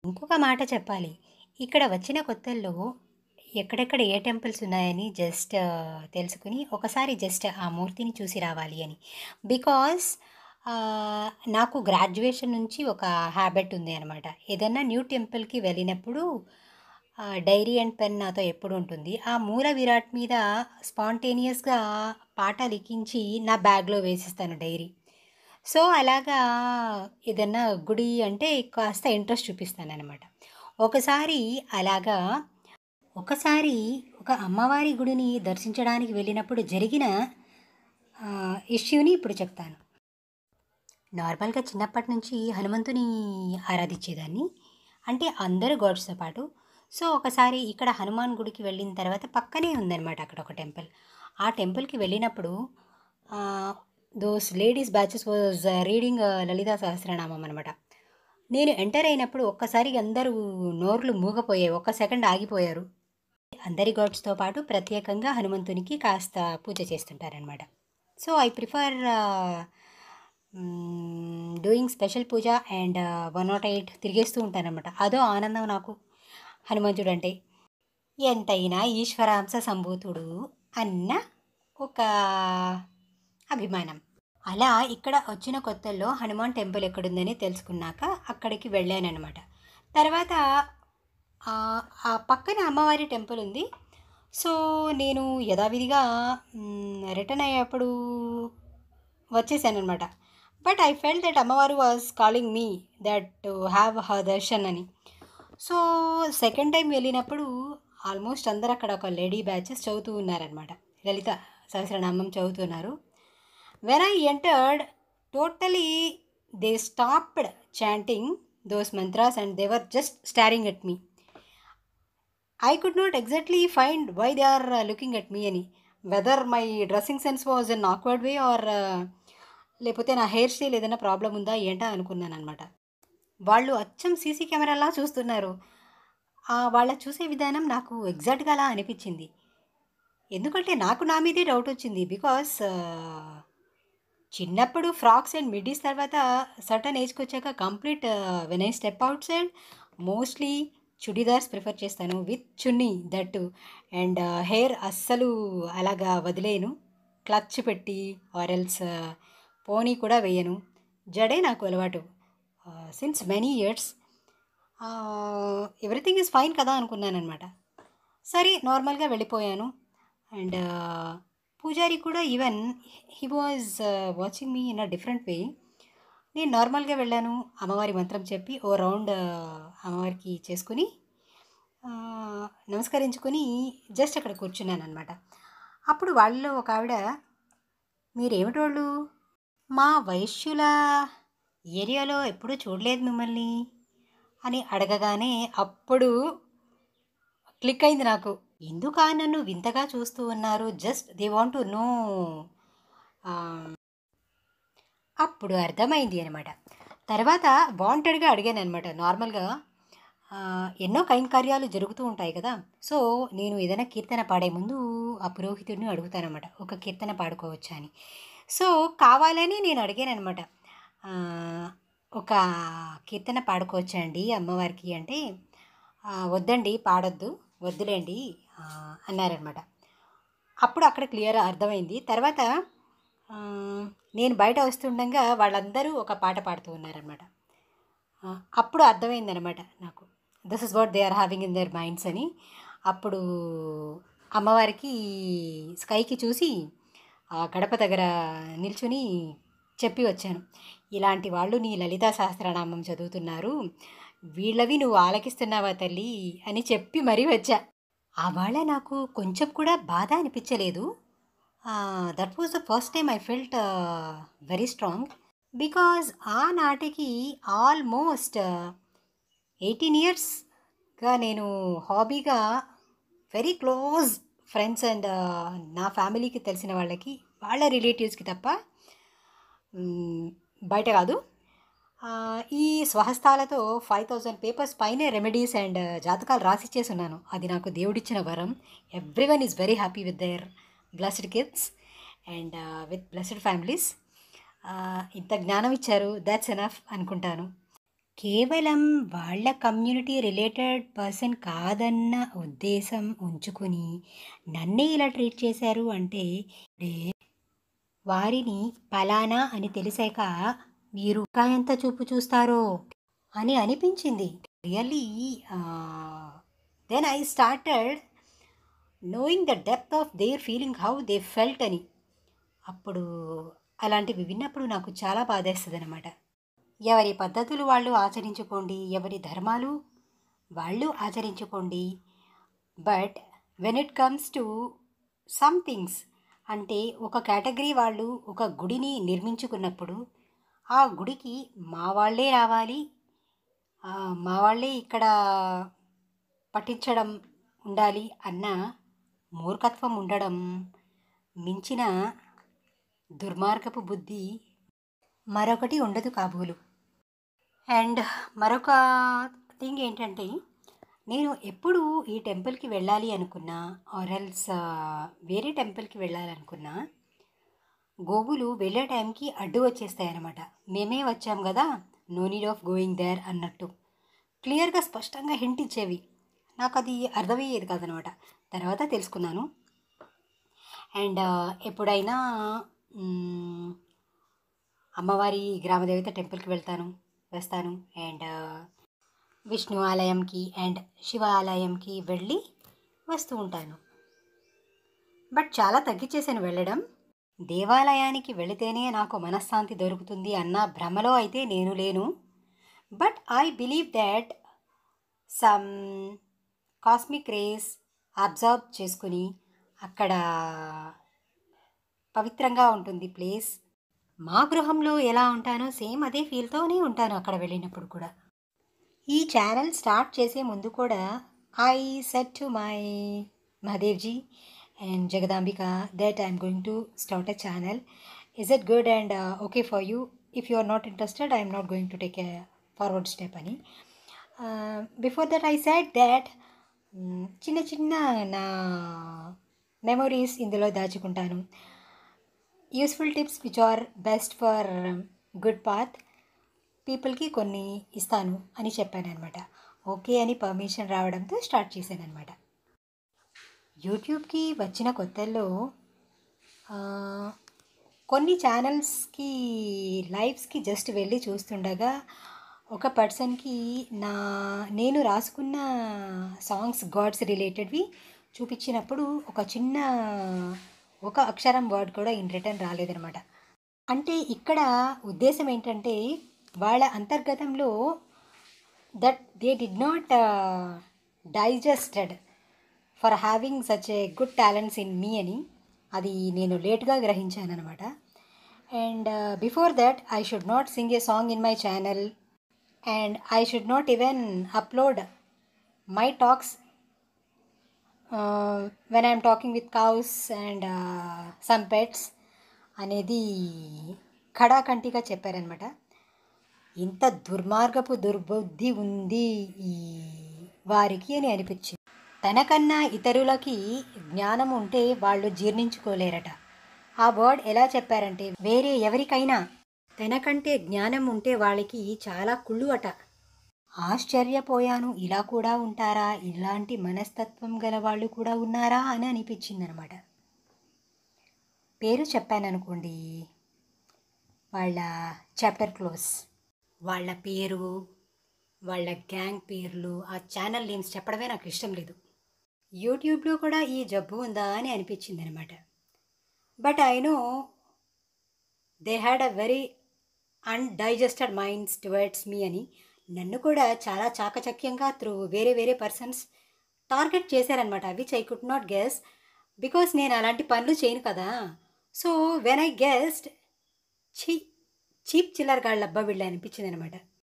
ఇంకొక మాట చెప్పాలి. ఇక్కడ వచ్చిన కొత్తల్లో ఎక్కడెక్కడ ఏ టెంపుల్స్ ఉన్నాయని జస్ట్ తెలుసుకొని, ఒకసారి జస్ట్ ఆ మూర్తిని చూసి రావాలి అని. బికాజ్ నాకు గ్రాడ్యుయేషన్ నుంచి ఒక హ్యాబిట్ ఉంది అనమాట. ఏదన్నా న్యూ టెంపుల్‌కి వెళ్ళినప్పుడు డైరీ అండ్ పెన్ నాతో ఎప్పుడు ఉంటుంది. ఆ మూల విరాట్ మీద స్పాంటేనియస్‌గా పాట లిఖించి నా బ్యాగ్‌లో వేసేస్తాను డైరీ. సో, అలాగా ఏదన్నా గుడి అంటే కాస్త ఇంట్రెస్ట్ చూపిస్తాననమాట. ఒకసారి అలాగా ఒకసారి ఒక అమ్మవారి గుడిని దర్శించడానికి వెళ్ళినప్పుడు జరిగిన ఇష్యూని ఇప్పుడు చెప్తాను. నార్మల్‌గా చిన్నప్పటి నుంచి హనుమంతుని ఆరాధించేదాన్ని. అంటే అందరు గాడ్స్‌తో పాటు. సో, ఒకసారి ఇక్కడ హనుమాన్ గుడికి వెళ్ళిన తర్వాత పక్కనే ఉందనమాట అక్కడ ఒక టెంపుల్. ఆ టెంపుల్‌కి వెళ్ళినప్పుడు ah, those ladies batches was reading Lalitha Sahasranamam అనమాట. నేను ఎంటర్ అయినప్పుడు ఒక్కసారిగా అందరూ నోర్లు మూగపోయాయి. ఒక్క సెకండ్ ఆగిపోయారు. అందరి గాడ్స్‌తో పాటు ప్రత్యేకంగా హనుమంతునికి కాస్త పూజ చేస్తుంటారనమాట. So, I prefer doing special puja and 108 తిరిగేస్తూ ఉంటాననమాట. అదో ఆనందం నాకు హనుమంతుడంటే. ఎంతైనా ఈశ్వరాంశ సంభూతుడు అన్న ఒక అభిమానం. అలా ఇక్కడ వచ్చిన కొత్తల్లో హనుమాన్ టెంపుల్ ఎక్కడుందని తెలుసుకున్నాక అక్కడికి వెళ్ళాననమాట. తర్వాత ఆ పక్కన అమ్మవారి టెంపుల్ ఉంది. సో, నేను యథావిధిగా రిటర్న్ అయ్యేప్పుడు వచ్చేసాననమాట. బట్ ఐ ఫెల్ట్ దట్ అమ్మవారు was calling me that to have her darshan అని. సో, సెకండ్ టైం వెళ్ళినప్పుడు ఆల్మోస్ట్ అందరూ అక్కడ ఒక లేడీ బ్యాచెస్ చదువుతూ ఉన్నారనమాట. లలిత సహస్రనామం చదువుతున్నారు. When I entered, totally they stopped chanting those mantras and they were just starring at me. I could not exactly find why they are looking at me అని. Whether my dressing sense was in awkward way or లేకపోతే నా hair style ఏదైనా problem ఉందా ఏంటా అనుకున్నాననమాట. వాళ్ళు అచ్చం CC కెమెరాలా చూస్తున్నారు. వాళ్ళ చూసే విధానం నాకు ఎగ్జాక్ట్‌గా అలా అనిపించింది. ఎందుకంటే నాకు నా మీదే డౌట్ వచ్చింది. బికాస్ చిన్నప్పుడు ఫ్రాక్స్ అండ్ మిడ్డీస్ తర్వాత సర్టన్ ఏజ్‌కొచ్చాక కంప్లీట్ వెన్ ఐ స్టెప్ ఔట్ సైడ్ మోస్ట్‌లీ చుడీదార్స్ ప్రిఫర్ చేస్తాను విత్ చున్నీ దట్టు. అండ్ హెయిర్ అస్సలు అలాగా వదిలేయను. క్లచ్ పెట్టి ఆర్ ఎల్స్ పోనీ కూడా వేయను. జడే నాకు అలవాటు since many years. Everything is fine కదా అనుకున్నాననమాట. సరే నార్మల్గా వెళ్ళిపోయాను. అండ్ పూజారి కూడా even he was watching me in a different way. నేను నార్మల్గా వెళ్ళాను. అమ్మవారి మంత్రం చెప్పి ఓ రౌండ్ అమ్మవారికి చేసుకుని నమస్కరించుకొని జస్ట్ అక్కడ కూర్చున్నాను అనమాట. అప్పుడు వాళ్ళలో ఒక ఆవిడ, మీరేమిటోళ్ళు మా వైశ్యుల ఏరియాలో ఎప్పుడూ చూడలేదు మిమ్మల్ని అని అడగగానే అప్పుడు క్లిక్ అయింది నాకు. ఎందుకా నన్ను వింతగా చూస్తూ ఉన్నారు, just they want to know. అప్పుడు అర్థమైంది అనమాట. తర్వాత వాంటెడ్గా అడిగాను అనమాట నార్మల్గా. ఎన్నో కైంకర్యాలు జరుగుతూ ఉంటాయి కదా. సో, నేను ఏదైనా కీర్తన పాడే ముందు ఆ పురోహితుడిని అడుగుతానమాట, ఒక కీర్తన పాడుకోవచ్చా అని. సో, కావాలని నేను అడిగాననమాట. ఒక కీర్తన పాడుకోవచ్చా అండి అమ్మవారికి అంటే, వద్దండి పాడొద్దు, వద్దులేండి అన్నారనమాట. అప్పుడు అక్కడ క్లియర్ అర్థమైంది. తర్వాత నేను బయట వస్తుండగా వాళ్ళందరూ ఒక పాట పాడుతూ ఉన్నారనమాట. అప్పుడు అర్థమైందనమాట నాకు, this is what they are having in their minds అని. అప్పుడు అమ్మవారికి స్కైకి చూసి గడప దగ్గర నిల్చుని చెప్పి వచ్చాను, ఇలాంటి వాళ్ళు నీ లలితా సహస్రనామం చదువుతున్నారు, వీళ్ళవి నువ్వు ఆలకిస్తున్నావా తల్లి అని చెప్పి మరీ వచ్చా. ఆవాళ నాకు కొంచెం కూడా బాధ అనిపించలేదు. That was the first time I felt very strong. Because ఆనాటికి ఆల్మోస్ట్ 18 ఇయర్స్గా నేను హాబీగా వెరీ క్లోజ్ ఫ్రెండ్స్ అండ్ నా ఫ్యామిలీకి తెలిసిన వాళ్ళకి, వాళ్ళ రిలేటివ్స్కి తప్ప బయట కాదు, ఈ స్వహస్తాలతో 5000 పేపర్స్ పైనే రెమెడీస్ అండ్ జాతకాలు రాసిచ్చేసి ఉన్నాను. అది నాకు దేవుడిచ్చిన వరం. Everyone is very happy with their blessed kids and with blessed families. ఇంత జ్ఞానం ఇచ్చారు, దాట్స్ ఎనఫ్ అనుకుంటాను. కేవలం వాళ్ళ కమ్యూనిటీ రిలేటెడ్ పర్సన్ కాదన్న ఉద్దేశం ఉంచుకుని నన్నే ఇలా ట్రీట్ చేశారు అంటే వారిని పలానా అని తెలిసాక మీరు ఇంకా ఎంత చూపు చూస్తారో అని అనిపించింది. Really then I started knowing the depth of their feeling how they felt అని. అప్పుడు అలాంటివి విన్నప్పుడు నాకు చాలా బాధేస్తుంది అనమాట. ఎవరి పద్ధతులు వాళ్ళు ఆచరించుకోండి, ఎవరి ధర్మాలు వాళ్ళు ఆచరించుకోండి. But when it comes to some things అంటే ఒక కేటగిరీ వాళ్ళు ఒక గుడిని నిర్మించుకున్నప్పుడు ఆ గుడికి మా వాళ్ళే రావాలి, మా వాళ్ళే ఇక్కడ పట్టించడం ఉండాలి అన్న మూర్ఖత్వం ఉండడం మించిన దుర్మార్గపు బుద్ధి మరొకటి ఉండదు కాబోలు. అండ్ మరొక థింగ్ ఏంటంటే నేను ఎప్పుడు ఈ టెంపుల్కి వెళ్ళాలి అనుకున్నా ఆర్ఎల్స్ వేరే టెంపుల్కి వెళ్ళాలనుకున్నా గోవులు వెళ్ళే టైంకి అడ్డు వచ్చేస్తాయి అన్నమాట. మేమే వచ్చాం కదా, no need of going there అన్నట్టు క్లియర్గా స్పష్టంగా హింట్ ఇచ్చేవి. నాకు అది అర్థమయ్యేది కాదనమాట. తర్వాత తెలుసుకున్నాను. అండ్ ఎప్పుడైనా అమ్మవారి గ్రామదేవత టెంపుల్కి వస్తాను. అండ్ విష్ణు ఆలయంకి అండ్ శివ ఆలయంకి వెళ్ళి వస్తూ ఉంటాను. బట్ చాలా తగ్గించేసాను వెళ్ళడం. దేవాలయానికి వెళితేనే నాకు మనశ్శాంతి దొరుకుతుంది అన్న భ్రమలో అయితే నేను లేను. But I believe that some cosmic race observe చేసుకుని అక్కడ పవిత్రంగా ఉంటుంది ప్లేస్. మా గృహంలో ఎలా ఉంటానో సేమ్ అదే ఫీల్తోనే ఉంటాను అక్కడ వెళ్ళినప్పుడు కూడా. ఈ ఛానల్ స్టార్ట్ చేసే ముందు కూడా I said to my Mahadevji and Jagadambika that I'm going to start a channel. Is it good and okay for you? If you are not interested I'm not going to take a forward step అని. Before that I said that చిన్న చిన్న నా memories ఇందులో దాచుకుంటాను. Useful tips which are best for good path పీపుల్కి కొన్ని ఇస్తాను అని చెప్పాను అనమాట. ఓకే అని పర్మిషన్ రావడంతో స్టార్ట్ చేశాను అనమాట. యూట్యూబ్కి వచ్చిన కొత్తల్లో కొన్ని ఛానల్స్కి లైవ్స్కి జస్ట్ వెళ్ళి చూస్తుండగా ఒక పర్సన్కి నేను రాసుకున్న సాంగ్స్ గాడ్స్ రిలేటెడ్వి చూపించినప్పుడు ఒక అక్షరం వర్డ్ కూడా ఇన్ రిటర్న్ రాలేదనమాట. అంటే ఇక్కడ ఉద్దేశం ఏంటంటే వాళ్ళ అంతర్గతంలో that they did not digested for having such a good talents in me అని. అది నేను లేట్గా గ్రహించాను అనమాట. And before that I should not sing a song in my channel and I should not even upload my talks when I'm talking with cows and some pets అనేది ఖడాఖండిగా చెప్పారనమాట. ఇంత దుర్మార్గపు దుర్బుద్ధి ఉంది ఈ వారికి అని అనిపించింది. తనకన్నా ఇతరులకి జ్ఞానం ఉంటే వాళ్ళు జీర్ణించుకోలేరట. ఆ వర్డ్ ఎలా చెప్పారంటే వేరే ఎవరికైనా తనకంటే జ్ఞానం ఉంటే వాళ్ళకి చాలా కుళ్ళు అట. ఆశ్చర్యపోయాను, ఇలా కూడా ఉంటారా, ఇలాంటి మనస్తత్వం గల వాళ్ళు కూడా ఉన్నారా అని అనిపించింది అనమాట. పేరు చెప్పాననుకోండి, వాళ్ళ చాప్టర్ క్లోజ్, వాళ్ళ పేరు, వాళ్ళ గ్యాంగ్ పేర్లు, ఆ ఛానల్ నేమ్స్ చెప్పడమే నాకు ఇష్టం లేదు. యూట్యూబ్లో కూడా ఈ జబ్బు ఉందా అని అనిపించింది అనమాట. But I know they had a very undigested minds towards me అని నన్ను కూడా చాలా చాకచక్యంగా త్రూ వేరే పర్సన్స్ టార్గెట్ చేశారనమాట. Which I could not guess because నేను అలాంటి పనులు చేయను కదా. So when I guessed cheap చిల్లర్ గాళ్ళబ్బా వీళ్ళు అనిపించింది అనమాట.